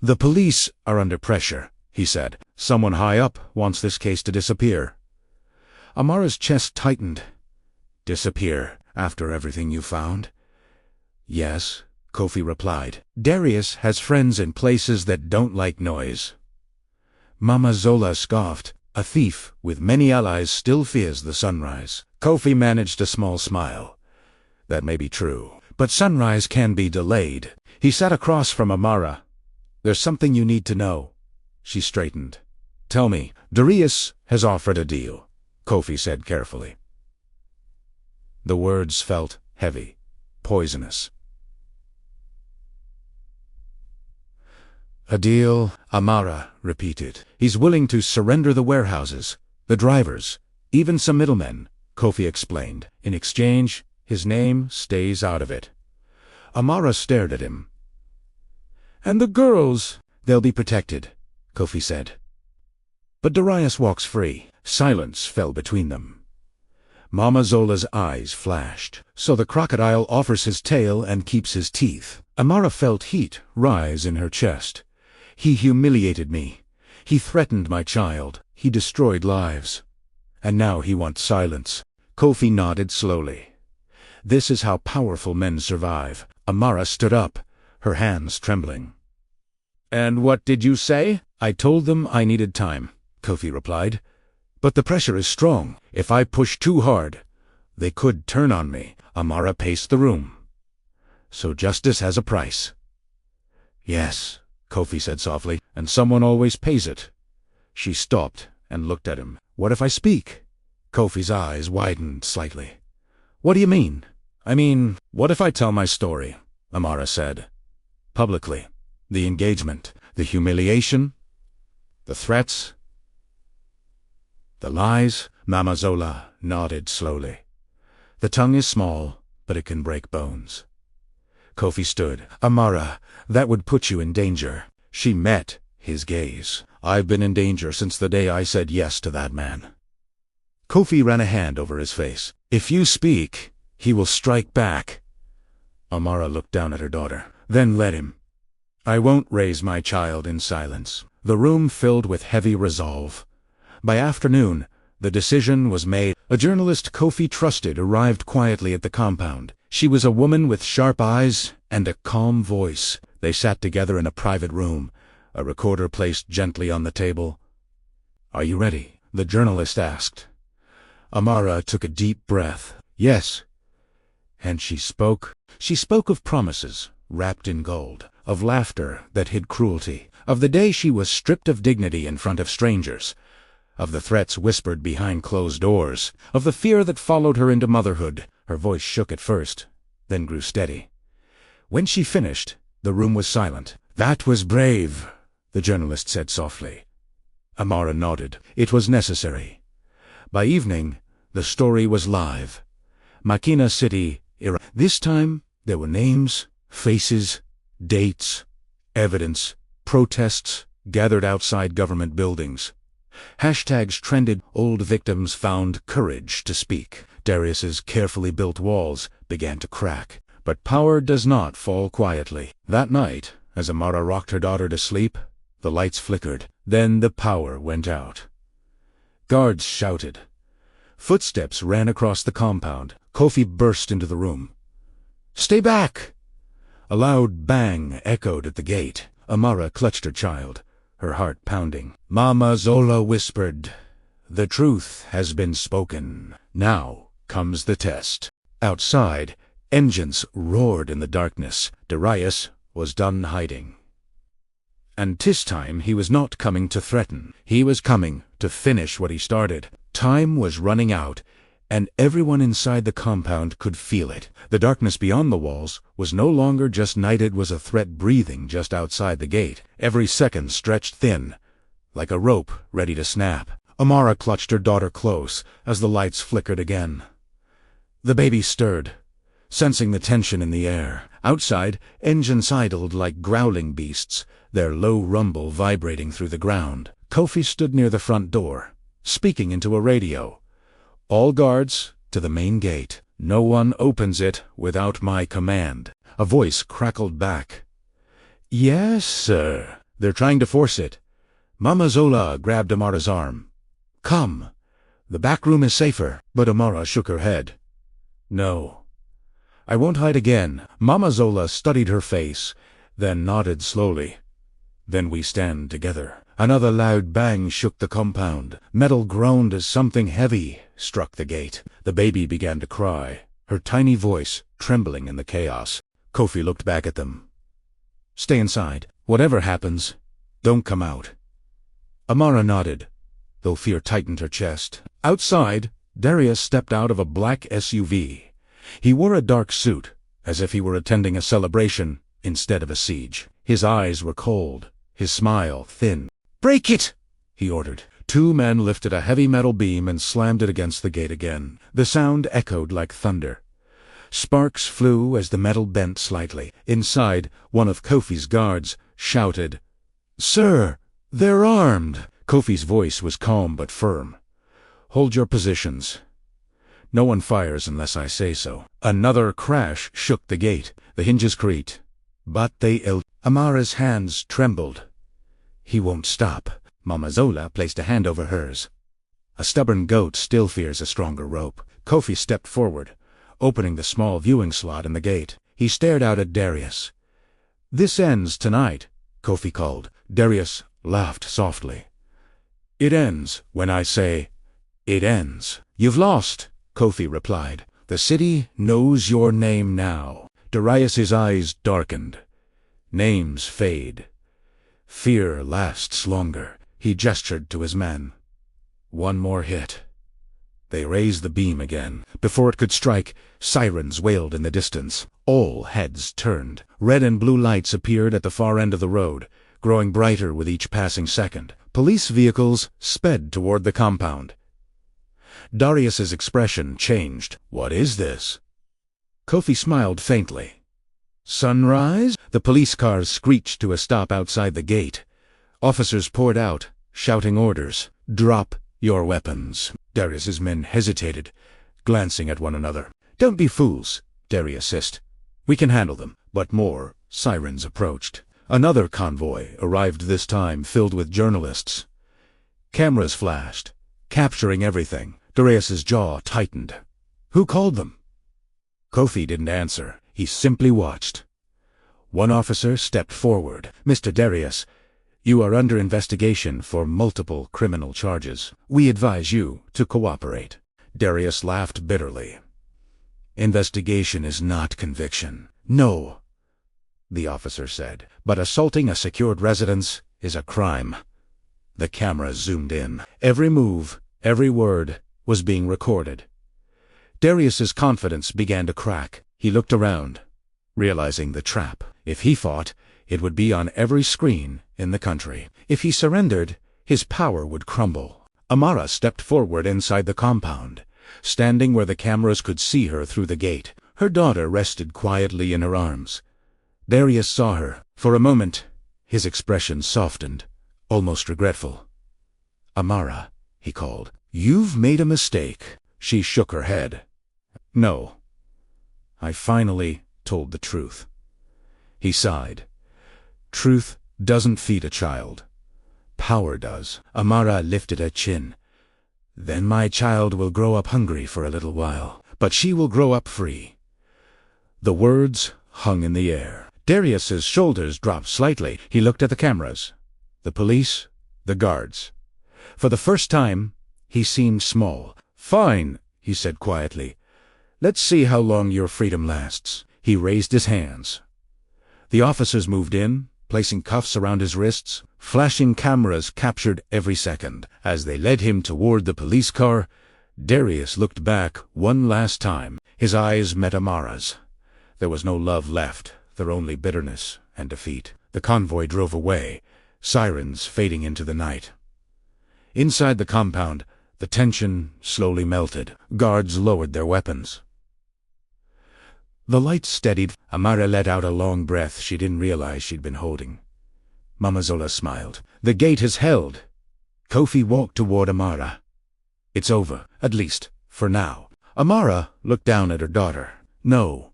"The police are under pressure," he said. "Someone high up wants this case to disappear." Amara's chest tightened. "Disappear after everything you found?" "Yes," Kofi replied. "Darius has friends in places that don't like noise." Mama Zola scoffed. "A thief with many allies still fears the sunrise." Kofi managed a small smile. "That may be true, but sunrise can be delayed." He sat across from Amara. "There's something you need to know." She straightened. "Tell me." "Darius has offered a deal," Kofi said carefully. The words felt heavy, poisonous. "A deal," Amara repeated. "He's willing to surrender the warehouses, the drivers, even some middlemen," Kofi explained. "In exchange, his name stays out of it." Amara stared at him. "And the girls?" "They'll be protected," Kofi said. "But Darius walks free." Silence fell between them. Mama Zola's eyes flashed. "So the crocodile offers his tail and keeps his teeth." Amara felt heat rise in her chest. "He humiliated me. He threatened my child. He destroyed lives. And now he wants silence." Kofi nodded slowly. "This is how powerful men survive." Amara stood up, her hands trembling. "And what did you say?" "I told them I needed time," Kofi replied. "But the pressure is strong. If I push too hard, they could turn on me." Amara paced the room. "So justice has a price." "Yes," Kofi said softly, "and someone always pays it." She stopped and looked at him. "What if I speak?" Kofi's eyes widened slightly. "What do you mean?" "I mean, what if I tell my story?" Amara said. "Publicly. The engagement, the humiliation, the threats, the lies." Mama Zola nodded slowly. "The tongue is small, but it can break bones." Kofi stood. "Amara, that would put you in danger." She met his gaze. "I've been in danger since the day I said yes to that man." Kofi ran a hand over his face. "If you speak, he will strike back." Amara looked down at her daughter. "Then let him. I won't raise my child in silence." The room filled with heavy resolve. By afternoon, the decision was made. A journalist Kofi trusted arrived quietly at the compound. She was a woman with sharp eyes and a calm voice. They sat together in a private room, a recorder placed gently on the table. "Are you ready?" the journalist asked. Amara took a deep breath. "Yes." And she spoke. She spoke of promises wrapped in gold, of laughter that hid cruelty, of the day she was stripped of dignity in front of strangers, of the threats whispered behind closed doors, of the fear that followed her into motherhood. Her voice shook at first, then grew steady. When she finished, the room was silent. "That was brave," the journalist said softly. Amara nodded. It was necessary. By evening, the story was live. Makina City, Iraq. This time, there were names, faces, dates, evidence, protests gathered outside government buildings. Hashtags trended. Old victims found courage to speak. Darius's carefully built walls began to crack. But power does not fall quietly. That night, as Amara rocked her daughter to sleep, the lights flickered. Then the power went out. Guards shouted. Footsteps ran across the compound. Kofi burst into the room. "Stay back!" A loud bang echoed at the gate. Amara clutched her child, her heart pounding. Mama Zola whispered, "The truth has been spoken. Now comes the test." Outside, engines roared in the darkness. Darius was done hiding. And this time he was not coming to threaten. He was coming to finish what he started. Time was running out, and everyone inside the compound could feel it. The darkness beyond the walls was no longer just night, it was a threat breathing just outside the gate. Every second stretched thin, like a rope ready to snap. Amara clutched her daughter close as the lights flickered again. The baby stirred, sensing the tension in the air. Outside, engines idled like growling beasts, their low rumble vibrating through the ground. Kofi stood near the front door, speaking into a radio. "All guards to the main gate. No one opens it without my command." A voice crackled back. "Yes, sir." They're trying to force it. Mama Zola grabbed Amara's arm. Come. The back room is safer. But Amara shook her head. No. I won't hide again. Mama Zola studied her face, then nodded slowly. Then we stand together. Another loud bang shook the compound. Metal groaned as something heavy struck the gate. The baby began to cry, her tiny voice trembling in the chaos. Kofi looked back at them. Stay inside. Whatever happens, don't come out. Amara nodded, though fear tightened her chest. Outside, Darius stepped out of a black SUV. He wore a dark suit, as if he were attending a celebration instead of a siege. His eyes were cold, his smile thin. Break it! He ordered. 2 men lifted a heavy metal beam and slammed it against the gate again. The sound echoed like thunder. Sparks flew as the metal bent slightly. Inside, one of Kofi's guards shouted, Sir, they're armed! Kofi's voice was calm but firm. Hold your positions. No one fires unless I say so. Another crash shook the gate. The hinges creaked. But Amara's hands trembled. He won't stop. Mama Zola placed a hand over hers. A stubborn goat still fears a stronger rope. Kofi stepped forward, opening the small viewing slot in the gate. He stared out at Darius. This ends tonight, Kofi called. Darius laughed softly. It ends when I say, it ends. You've lost, Kofi replied. The city knows your name now. Darius's eyes darkened. Names fade. Fear lasts longer. He gestured to his men. One more hit. They raised the beam again. Before it could strike, sirens wailed in the distance. All heads turned. Red and blue lights appeared at the far end of the road, growing brighter with each passing second. Police vehicles sped toward the compound. Darius's expression changed. What is this? Kofi smiled faintly. Sunrise? The police cars screeched to a stop outside the gate. Officers poured out, shouting orders. Drop your weapons. Darius's men hesitated, glancing at one another. Don't be fools, Darius hissed. We can handle them. But more sirens approached. Another convoy arrived this time, filled with journalists. Cameras flashed, capturing everything. Darius's jaw tightened. Who called them? Kofi didn't answer. He simply watched. One officer stepped forward. Mr. Darius, you are under investigation for multiple criminal charges. We advise you to cooperate. Darius laughed bitterly. Investigation is not conviction. No, the officer said, but assaulting a secured residence is a crime. The camera zoomed in. Every move, every word was being recorded. Darius's confidence began to crack. He looked around, realizing the trap. If he fought, it would be on every screen in the country. If he surrendered, his power would crumble. Amara stepped forward inside the compound, standing where the cameras could see her through the gate. Her daughter rested quietly in her arms. Darius saw her. For a moment, his expression softened, almost regretful. Amara, he called. You've made a mistake. She shook her head. No. I finally told the truth. He sighed. Truth doesn't feed a child. Power does. Amara lifted her chin. Then my child will grow up hungry for a little while, but she will grow up free. The words hung in the air. Darius's shoulders dropped slightly. He looked at the cameras, the police, the guards. For the first time, he seemed small. Fine, he said quietly. Let's see how long your freedom lasts. He raised his hands. The officers moved in, placing cuffs around his wrists. Flashing cameras captured every second. As they led him toward the police car, Darius looked back one last time. His eyes met Amara's. There was no love left, there only bitterness and defeat. The convoy drove away, sirens fading into the night. Inside the compound, the tension slowly melted. Guards lowered their weapons. The lights steadied. Amara let out a long breath she didn't realize she'd been holding. Mama Zola smiled. The gate has held. Kofi walked toward Amara. It's over, at least, for now. Amara looked down at her daughter. No,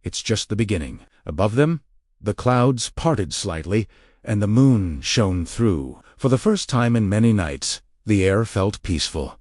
it's just the beginning. Above them, the clouds parted slightly, and the moon shone through. For the first time in many nights, the air felt peaceful.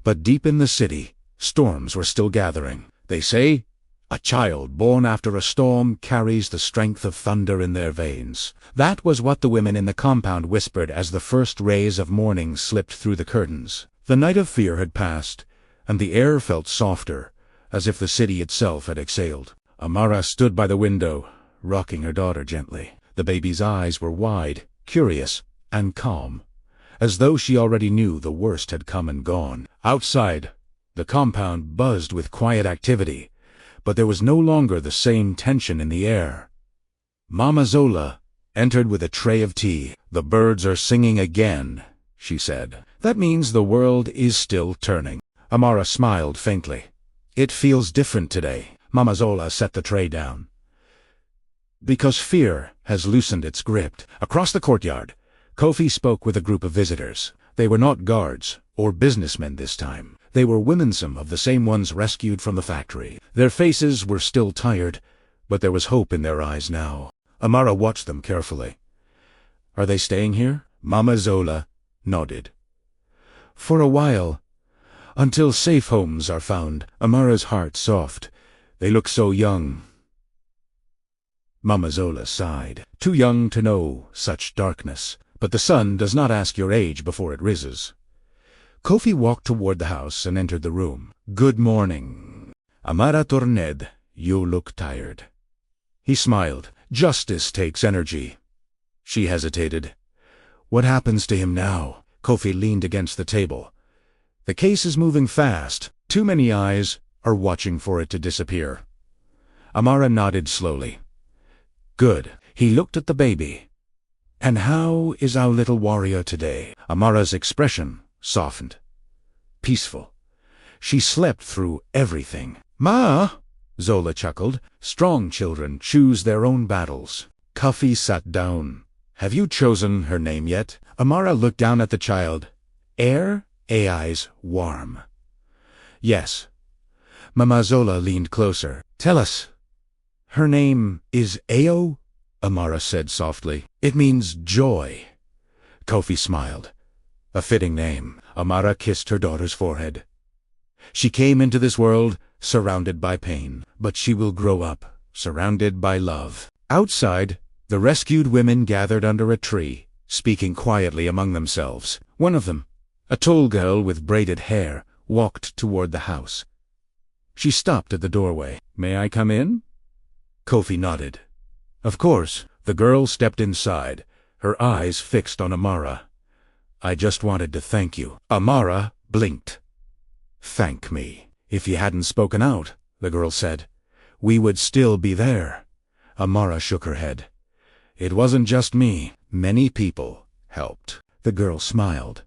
But deep in the city, storms were still gathering. They say, a child born after a storm carries the strength of thunder in their veins. That was what the women in the compound whispered as the first rays of morning slipped through the curtains. The night of fear had passed, and the air felt softer, as if the city itself had exhaled. Amara stood by the window, rocking her daughter gently. The baby's eyes were wide, curious, and calm, as though she already knew the worst had come and gone. Outside, the compound buzzed with quiet activity, but there was no longer the same tension in the air. Mama Zola entered with a tray of tea. "The birds are singing again," she said. "That means the world is still turning." Amara smiled faintly. "It feels different today." Mama Zola set the tray down. "Because fear has loosened its grip." Across the courtyard, Kofi spoke with a group of visitors. They were not guards or businessmen this time. They were women, some of the same ones rescued from the factory. Their faces were still tired, but there was hope in their eyes now. Amara watched them carefully. "Are they staying here?" Mama Zola nodded. "For a while, until safe homes are found." Amara's heart soft. "They look so young." Mama Zola sighed. "Too young to know such darkness. But the sun does not ask your age before it rises." Kofi walked toward the house and entered the room. "Good morning. Amara Torned, you look tired." He smiled. "Justice takes energy." She hesitated. "What happens to him now?" Kofi leaned against the table. "The case is moving fast. Too many eyes are watching for it to disappear." Amara nodded slowly. "Good." He looked at the baby. "And how is our little warrior today?" Amara's expression softened. Peaceful. She slept through everything. "Ma!" Zola chuckled. "Strong children choose their own battles." Kofi sat down. "Have you chosen her name yet?" Amara looked down at the child. Air, eyes warm. "Yes." Mama Zola leaned closer. "Tell us." "Her name is Ao," Amara said softly. "It means joy." Kofi smiled. "A fitting name." Amara kissed her daughter's forehead. "She came into this world surrounded by pain, but she will grow up surrounded by love." Outside, the rescued women gathered under a tree, speaking quietly among themselves. One of them, a tall girl with braided hair, walked toward the house. She stopped at the doorway. "May I come in?" Kofi nodded. "Of course." The girl stepped inside, her eyes fixed on Amara. "I just wanted to thank you." Amara blinked. "Thank me." "If you hadn't spoken out," the girl said, "we would still be there." Amara shook her head. "It wasn't just me. Many people helped." The girl smiled.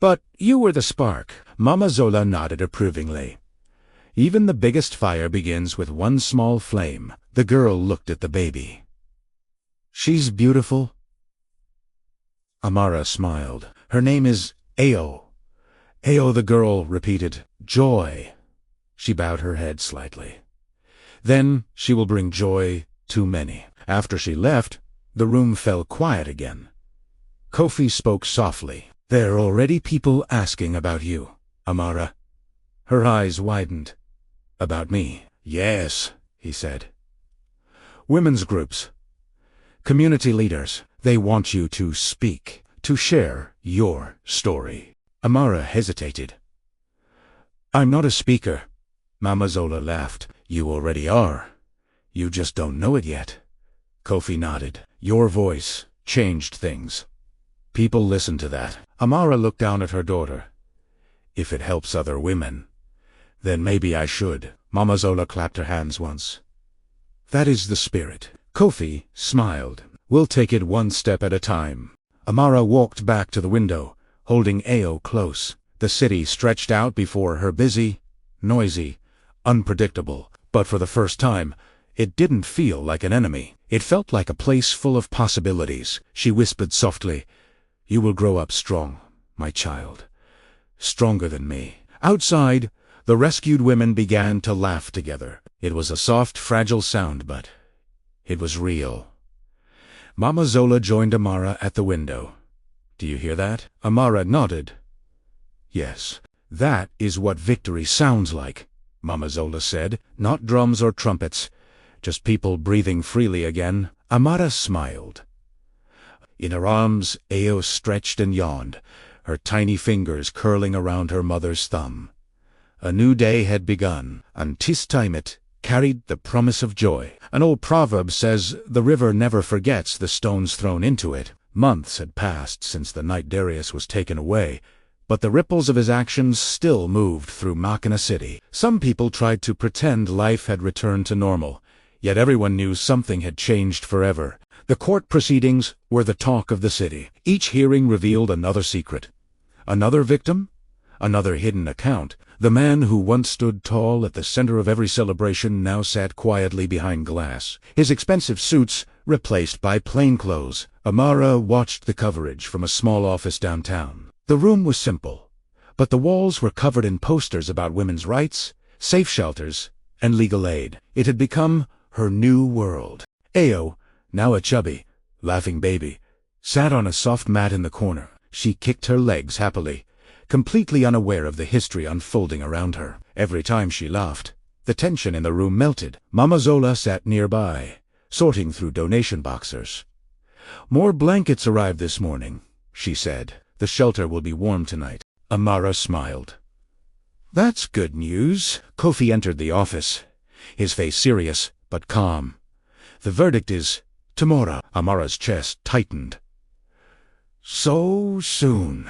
"But you were the spark." Mama Zola nodded approvingly. "Even the biggest fire begins with one small flame." The girl looked at the baby. "She's beautiful." Amara smiled. "Her name is Ao." "Ao," the girl repeated. "Joy." She bowed her head slightly. "Then she will bring joy to many." After she left, the room fell quiet again. Kofi spoke softly. "There are already people asking about you, Amara." Her eyes widened. "About me?" "Yes," he said. "Women's groups. Community leaders. They want you to speak, to share your story." Amara hesitated. "I'm not a speaker." Mama Zola laughed. "You already are. You just don't know it yet." Kofi nodded. "Your voice changed things. People listen to that." Amara looked down at her daughter. "If it helps other women, then maybe I should." Mama Zola clapped her hands once. "That is the spirit." Kofi smiled. "We'll take it one step at a time." Amara walked back to the window, holding Ao close. The city stretched out before her, busy, noisy, unpredictable. But for the first time, it didn't feel like an enemy. It felt like a place full of possibilities. She whispered softly, "You will grow up strong, my child. Stronger than me." Outside, the rescued women began to laugh together. It was a soft, fragile sound, but it was real. Mama Zola joined Amara at the window. "Do you hear that?" Amara nodded. "Yes, that is what victory sounds like," Mama Zola said. "Not drums or trumpets, just people breathing freely again." Amara smiled. In her arms, Ao stretched and yawned, her tiny fingers curling around her mother's thumb. A new day had begun, and this time it carried the promise of joy. An old proverb says, "The river never forgets the stones thrown into it." Months had passed since the night Darius was taken away, but the ripples of his actions still moved through Machina City. Some people tried to pretend life had returned to normal, yet everyone knew something had changed forever. The court proceedings were the talk of the city. Each hearing revealed another secret. Another victim? Another hidden account. The man who once stood tall at the center of every celebration now sat quietly behind glass, his expensive suits replaced by plain clothes. Amara watched the coverage from a small office downtown. The room was simple, but the walls were covered in posters about women's rights, safe shelters, and legal aid. It had become her new world. Ao, now a chubby, laughing baby, sat on a soft mat in the corner. She kicked her legs happily, completely unaware of the history unfolding around her. Every time she laughed, the tension in the room melted. Mama Zola sat nearby, sorting through donation boxes. "More blankets arrived this morning," she said. "The shelter will be warm tonight." Amara smiled. "That's good news." Kofi entered the office, his face serious but calm. "The verdict is tomorrow." Amara's chest tightened. "So soon?"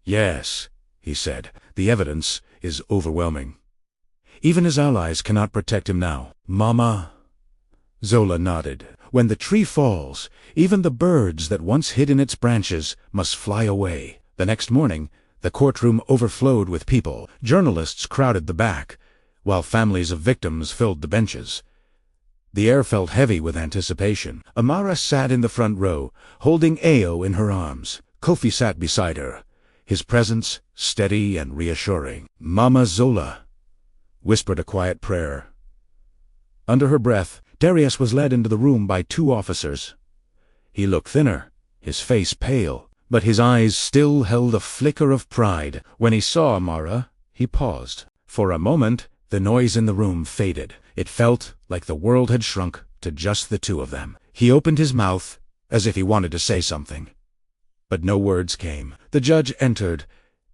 "Yes," he said. "The evidence is overwhelming. Even his allies cannot protect him now." Mama Zola nodded. "When the tree falls, even the birds that once hid in its branches must fly away." The next morning, the courtroom overflowed with people. Journalists crowded the back, while families of victims filled the benches. The air felt heavy with anticipation. Amara sat in the front row, holding Ao in her arms. Kofi sat beside her, his presence steady and reassuring. "Mama Zola," whispered a quiet prayer. Under her breath, Darius was led into the room by two officers. He looked thinner, his face pale, but his eyes still held a flicker of pride. When he saw Amara, he paused. For a moment, the noise in the room faded. It felt like the world had shrunk to just the two of them. He opened his mouth, as if he wanted to say something, but no words came. The judge entered,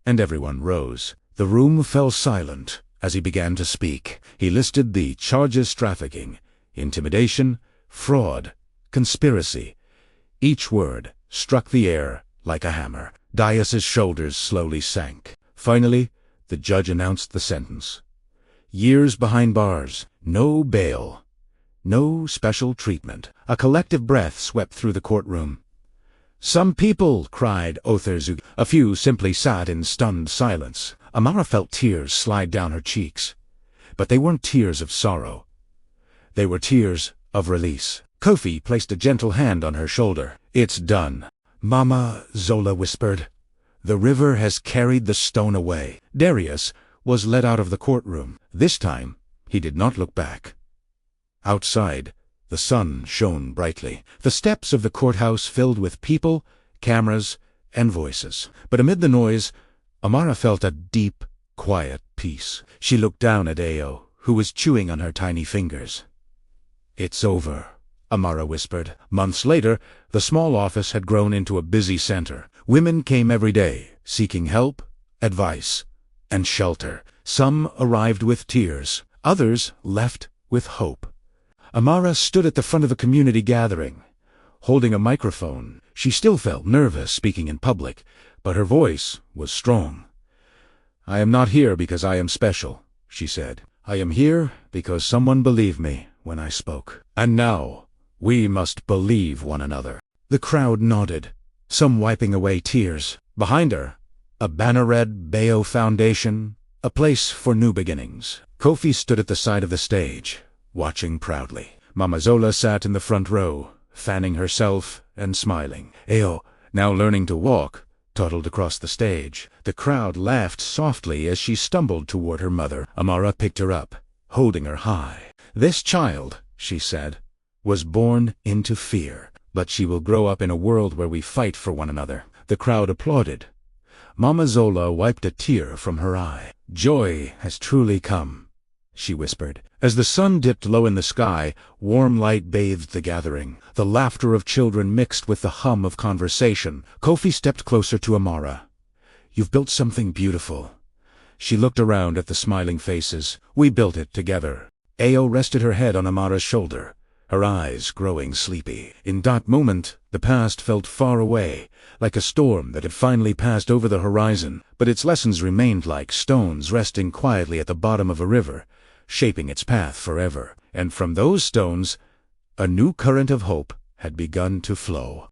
and everyone rose. The room fell silent as he began to speak. He listed the charges: trafficking, intimidation, fraud, conspiracy. Each word struck the air like a hammer. Darius's shoulders slowly sank. Finally, the judge announced the sentence. Years behind bars, no bail, no special treatment. A collective breath swept through the courtroom. "Some people," cried Otherzu. A few simply sat in stunned silence. Amara felt tears slide down her cheeks. But they weren't tears of sorrow. They were tears of release. Kofi placed a gentle hand on her shoulder. "It's done," Mama Zola whispered. "The river has carried the stone away." Darius was led out of the courtroom. This time, he did not look back. Outside, the sun shone brightly. The steps of the courthouse filled with people, cameras, and voices. But amid the noise, Amara felt a deep, quiet peace. She looked down at Ao, who was chewing on her tiny fingers. "It's over," Amara whispered. Months later, the small office had grown into a busy center. Women came every day, seeking help, advice, and shelter. Some arrived with tears. Others left with hope. Amara stood at the front of a community gathering, holding a microphone. She still felt nervous speaking in public, but her voice was strong. "I am not here because I am special," she said. "I am here because someone believed me when I spoke. And now, we must believe one another." The crowd nodded, some wiping away tears. Behind her, a banner read Bayo Foundation, a place for new beginnings. Kofi stood at the side of the stage, watching proudly. Mama Zola sat in the front row, fanning herself and smiling. Ao, now learning to walk, toddled across the stage. The crowd laughed softly as she stumbled toward her mother. Amara picked her up, holding her high. "This child," she said, "was born into fear. but she will grow up in a world where we fight for one another." The crowd applauded. Mama Zola wiped a tear from her eye. "Joy has truly come," she whispered. As the sun dipped low in the sky, warm light bathed the gathering. The laughter of children mixed with the hum of conversation. Kofi stepped closer to Amara. "You've built something beautiful." She looked around at the smiling faces. "We built it together." Ao rested her head on Amara's shoulder, her eyes growing sleepy. In that moment, the past felt far away, like a storm that had finally passed over the horizon, but its lessons remained like stones resting quietly at the bottom of a river, shaping its path forever. And from those stones, a new current of hope had begun to flow.